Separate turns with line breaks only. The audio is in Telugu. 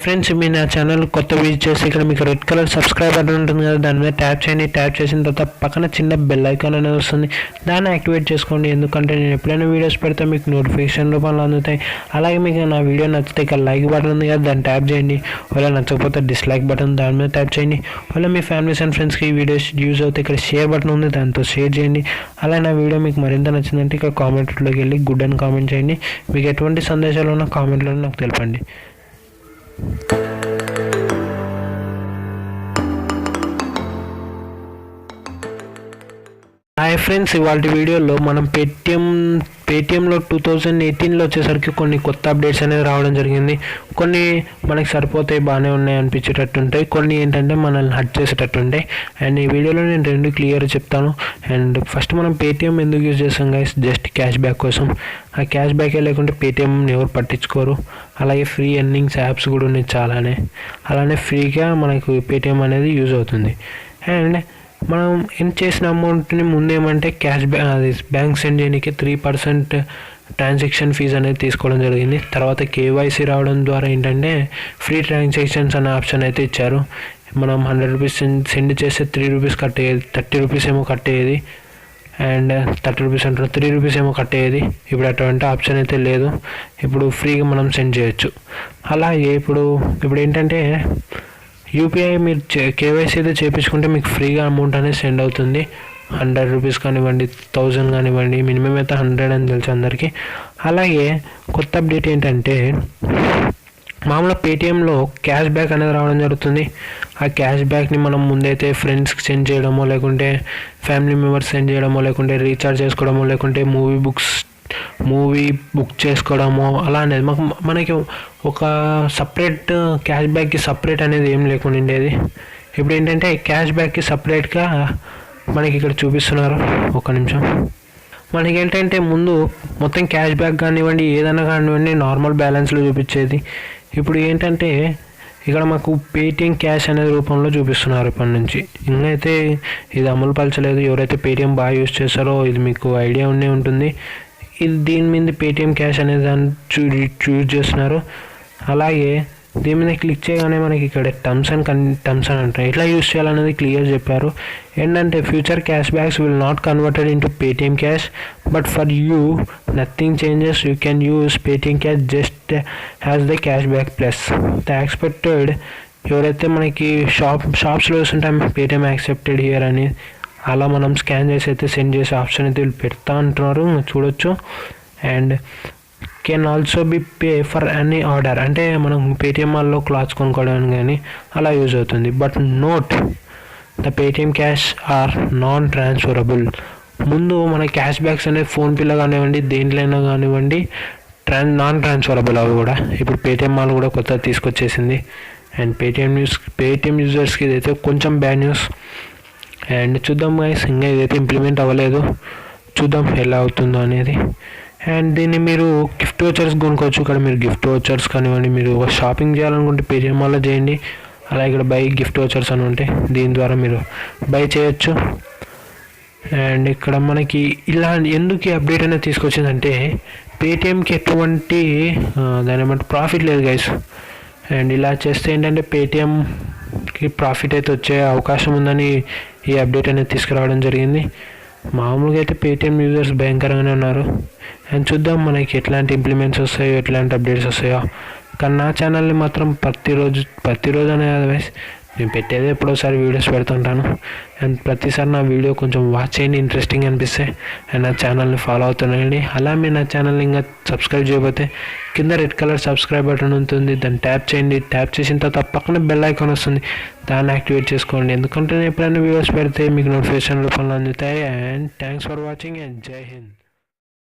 ఫ్రెండ్స్, మీ నా ఛానల్ కొత్త విజిట్ చేసి ఇక్కడ మీకు రెడ్ కలర్ సబ్స్క్రైబ్ బటన్ ఉంటుంది కదా, దాని మీద ట్యాప్ చేయండి. ట్యాప్ చేసిన తర్వాత పక్కన చిన్న బెల్ ఐకాన్ అనేది వస్తుంది, దాన్ని యాక్టివేట్ చేసుకోండి. ఎందుకంటే నేను ఎప్పుడైనా వీడియోస్ పెడితే మీకు నోటిఫికేషన్ రూపంలో అందుతాయి. అలాగే మీకు నా వీడియో నచ్చితే ఇక్కడ లైక్ బటన్ ఉంది కదా, దాన్ని ట్యాప్ చేయండి. ఒకవేళ నచ్చకపోతే డిస్లైక్ బటన్ దాని మీద ట్యాప్ చేయండి. ఒకవేళ మీ ఫ్యామిలీస్ అండ్ ఫ్రెండ్స్కి ఈ వీడియోస్ యూజ్ అవుతాయి, ఇక్కడ షేర్ బటన్ ఉంది, దాంతో షేర్ చేయండి. అలాగే నా వీడియో మీకు మరింత నచ్చిందంటే ఇక్కడ కామెంట్లోకి వెళ్ళి గుడ్ అని కామెంట్ చేయండి. మీకు ఎటువంటి సందేశాలు ఉన్న కామెంట్లో నాకు తెలపండి. హాయ్ ఫ్రెండ్స్, ఇవాళ వీడియోలో మనం పేటిఎంలో 2018లో వచ్చేసరికి కొన్ని కొత్త అప్డేట్స్ అనేది రావడం జరిగింది. కొన్ని మనకి సరిపోతాయి, బాగానే ఉన్నాయి అనిపించేటట్టు ఉంటాయి, కొన్ని ఏంటంటే మనల్ని హర్ట్ చేసేటట్టు ఉంటాయి. అండ్ ఈ వీడియోలో నేను రెండు క్లియర్గా చెప్తాను. అండ్ ఫస్ట్ మనం పేటిఎం ఎందుకు యూజ్ చేస్తాం గైస్, జస్ట్ క్యాష్ బ్యాక్ కోసం. ఆ క్యాష్ బ్యాకే లేకుంటే పేటిఎంని ఎవరు పట్టించుకోరు. అలాగే ఫ్రీ ఎర్నింగ్స్ యాప్స్ కూడా ఉన్నాయి చాలానే. అలానే ఫ్రీగా మనకు పేటిఎం అనేది యూజ్ అవుతుంది. అండ్ మనం ఏం చేసిన అమౌంట్ని ముందేమంటే క్యాష్ బ్యాంక్ సెండ్ చేయడానికి 3% ట్రాన్సాక్షన్ ఫీజు అనేది తీసుకోవడం జరిగింది. తర్వాత కేవైసీ రావడం ద్వారా ఏంటంటే ఫ్రీ ట్రాన్సాక్షన్స్ అనే ఆప్షన్ అయితే ఇచ్చారు. మనం 100 రూపీస్ సెండ్ చేస్తే 3 రూపీస్ కట్టేది, 30 రూపీస్ ఏమో కట్టేది. అండ్ 30 రూపీస్ అంటారు, 3 రూపీస్ ఏమో కట్టేది. ఇప్పుడు అటువంటి ఆప్షన్ అయితే లేదు, ఇప్పుడు ఫ్రీగా మనం సెండ్ చేయొచ్చు. అలాగే ఇప్పుడు ఏంటంటే యూపీఐ మీరు కేవైసీ అయితే చేయించుకుంటే మీకు ఫ్రీగా అమౌంట్ అనేది సెండ్ అవుతుంది. 100 రూపీస్ కానివ్వండి, 1000 కానివ్వండి, మినిమం అయితే 100 అని తెలుసు అందరికీ. అలాగే కొత్త అప్డేట్ ఏంటంటే మామూలుగా పేటిఎంలో క్యాష్ బ్యాక్ అనేది రావడం జరుగుతుంది. ఆ క్యాష్ బ్యాక్ని మనం ముందైతే ఫ్రెండ్స్కి సెండ్ చేయడమో, లేకుంటే ఫ్యామిలీ మెంబర్స్ సెండ్ చేయడమో, లేకుంటే రీఛార్జ్ చేసుకోవడమో, లేకుంటే మూవీ బుక్ చేసుకోవడము అలా అనేది మనకి ఒక సపరేట్ క్యాష్ బ్యాక్కి సపరేట్ అనేది ఏం లేకుండా ఉండేది. ఇప్పుడు ఏంటంటే క్యాష్ బ్యాక్కి సపరేట్గా మనకి ఇక్కడ చూపిస్తున్నారు. ఒక నిమిషం. మనకి ఏంటంటే ముందు మొత్తం క్యాష్ బ్యాక్ కానివ్వండి, ఏదైనా కానివ్వండి నార్మల్ బ్యాలెన్స్లో చూపించేది. ఇప్పుడు ఏంటంటే ఇక్కడ మాకు పేటిఎం క్యాష్ అనేది రూపంలో చూపిస్తున్నారు ఇప్పటి నుంచి. ఇంకైతే ఇది అమలు పరచలేదు. ఎవరైతే పేటిఎం బాగా యూజ్ చేస్తారో ఇది మీకు ఐడియా ఉండే ఉంటుంది. ఇది దీని మీద పేటిఎం క్యాష్ అనేది దాన్ని చూజ్ చేస్తున్నారు. అలాగే దీని మీద క్లిక్ చేయగానే మనకి ఇక్కడ టర్మ్స్ అండ్ అంటారు, ఎట్లా యూజ్ చేయాలనేది క్లియర్ చెప్పారు. ఏంటంటే future cash backs will not converted into Paytm cash, but for you nothing changes. You can use Paytm cash just has the cash back plus the expected. ఎవరైతే మనకి షాప్స్లో చూస్తుంటాం పేటిఎం యాక్సెప్టెడ్ హియర్ అని, అలా మనం స్కాన్ చేసి అయితే సెండ్ చేసే ఆప్షన్ అయితే వీళ్ళు పెడతా అంటున్నారు, చూడొచ్చు. And can also be pay for any order, అంటే మనం పేటిఎం మాల్లో క్లాత్స్ కొనుక్కోవడానికి కానీ అలా యూజ్ అవుతుంది. But note the Paytm cash or non transferable. ముందు మన క్యాష్ బ్యాక్స్ అనేది ఫోన్పేలో కానివ్వండి, దేంట్లైనా కానివ్వండి నాన్ ట్రాన్స్ఫరబుల్ అవి కూడా. ఇప్పుడు పేటిఎం మాల్ కూడా కొత్తగా తీసుకొచ్చేసింది. అండ్ పేటిఎం యూజర్స్కి ఇదైతే కొంచెం బ్యాడ్ న్యూస్. అండ్ చూద్దాం గైస్, ఇంకా ఇదైతే ఇంప్లిమెంట్ అవ్వలేదు, చూద్దాం ఎలా అవుతుందో అనేది. అండ్ దీన్ని మీరు గిఫ్ట్ వోచర్స్ కొనుక్కోవచ్చు. ఇక్కడ మీరు గిఫ్ట్ వోచర్స్ కానివ్వండి, మీరు షాపింగ్ చేయాలనుకుంటే పేటిఎం మాల్లో చేయండి. అలా ఇక్కడ బై గిఫ్ట్ వోచర్స్ అని ఉంటే దీని ద్వారా మీరు బై చేయొచ్చు. అండ్ ఇక్కడ మనకి ఇలా ఎందుకు ఈ అప్డేట్ అనేది తీసుకొచ్చిందంటే పేటిఎంకి ఎటువంటి దాని ఏమంటే ప్రాఫిట్ లేదు గైస్. అండ్ ఇలా చేస్తే ఏంటంటే పేటిఎంకి ప్రాఫిట్ అయితే వచ్చే అవకాశం ఉందని ఈ అప్డేట్ అనేది తీసుకురావడం జరిగింది. మామూలుగా అయితే పేటిఎం యూజర్స్ భయంకరంగానే ఉన్నారు. అండ్ చూద్దాం మనకి ఎట్లాంటి ఇంప్లిమెంట్స్ వస్తాయో, ఎట్లాంటి అప్డేట్స్ వస్తాయో. కానీ నా ఛానల్ని మాత్రం ప్రతిరోజు అనేది నేను పెట్టేదే ఎప్పుడోసారి వీడియోస్ పెడుతుంటాను. అండ్ ప్రతిసారి నా వీడియో కొంచెం వాచ్ చేయండి, ఇంట్రెస్టింగ్ అనిపిస్తే. అండ్ నా ఛానల్ని ఫాలో అవుతున్నాయండి. అలా మీరు నా ఛానల్ని ఇంకా సబ్స్క్రైబ్ చేయకపోతే కింద రెడ్ కలర్ సబ్స్క్రైబ్ బటన్ ఉంటుంది, దాన్ని ట్యాప్ చేయండి. ట్యాప్ చేసిన తర్వాత పక్కన బెల్ ఐకాన్ వస్తుంది, దాన్ని యాక్టివేట్ చేసుకోండి. ఎందుకంటే నేను ఎప్పుడైనా వీడియోస్ పెడితే మీకు నోటిఫికేషన్ రూపంలో అందుతాయి. And thanks for watching and జై హింద్.